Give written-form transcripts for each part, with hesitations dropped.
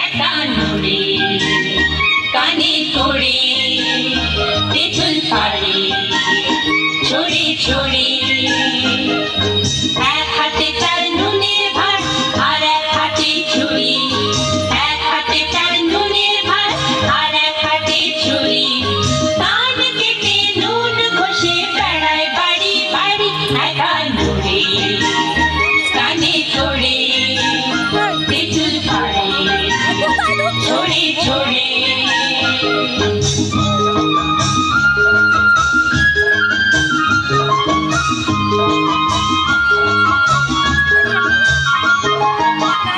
একান্নরে কানে তোড়ে তেঁতুল পাড়ে ছড়ে ছড়ে এক হাতে তার নুনের ভাত আর এক হাতে ছুরি এক হাতে তার নুনের ভাত আর এক হাতে ছুরি কান কেটে নুন ঘষে বেড়ায় বাড়ি বাড়ি একান্নরে কানে তোড়ে তেঁতুল পাড়ে ছড়ে ছড়ে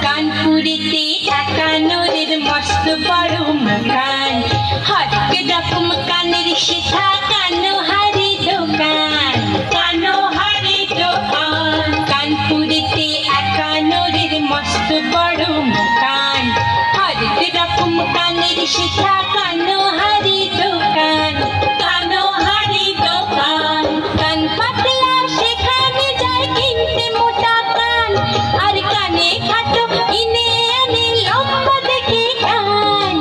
কানপুরেতে একান্নরের মস্ত বড় মকান হরেক রকম কানের শেখা কানোহারি দোকান কানোহারি দোকান কানপুরেতে একান্নরের মস্ত বড় মকান হরেক রকম কানের শেখা কানোহারি দোকান কানোহারি দোকান কান পাতলা সেখানে যায় কিনতে মোটা কান আর কানে খাটো কিনে আনে লম্বা দেখে কান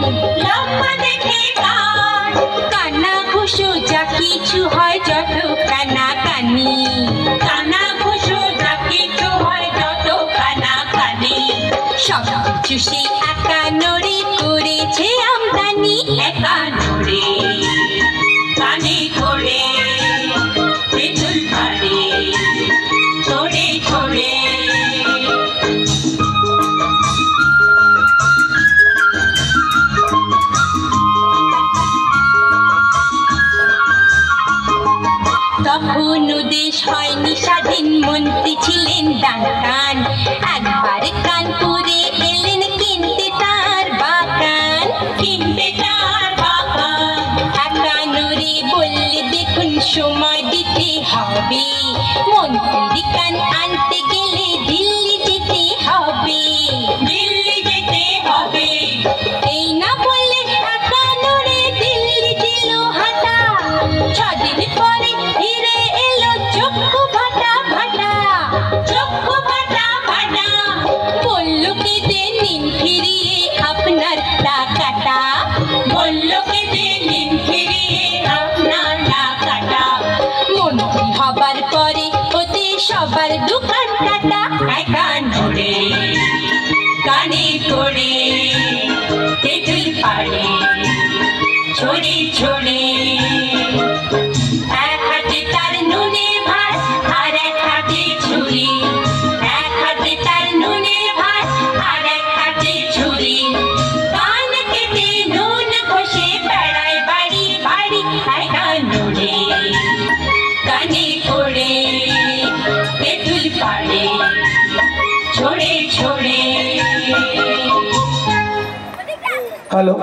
লম্বা দেখে কান কানা ঘুষো যা কিছু হয় যত কানা কানি কানা ঘুষো যা কিছু হয় যত কানা কানি সব কিছু সে একান্নরে করেছে আমদানি একান্নরে কানে তোড়ে তেঁতুল পাড়ে ছড়ে ছড়ে তখনও দেশ হয়নি স্বাধীন মন্ত্রী ছিলেন ডাকান একবার কানপুরে এলেন কিনতে তার বাগান কিনতে তার বাগান একান্নরে বললে দেখুন সময় দিতে হবে মন্ত্রী কান আনতে গেলে দিল্লি যেতে হবে দিল্লি যেতে হবে এই না বললে একান্নরে দিল্লি ছিল হাঁটা 6 দিন পরে ফিরে এলো চক্ষু ফাটা ফাটা চক্ষু ফাটা ফাটা বললো কি যে নিন ফিরিয়ে আপনার টাকাটা বললো কি যে নিন ফিরিয়ে আপনার টাকাটা মন্ত্রী হবার পরে ওতে সবার দোকান কাটা একান্নরে কানে তোড়ে তেঁতুল পাড়ে ছড়ে ছড়ে এক হাতে তার নুনের ভাত আর এক হাতে ছুরি এক হাতে তার নুনের ভাত আর এক হাতে ছুরি কান কেটে নুন ঘষে বেড়ায় বাড়ি বাড়ি একান্নরে কানে তোড়ে তেঁতুল পাড়ে ছড়ে ছড়ে। হ্যালো।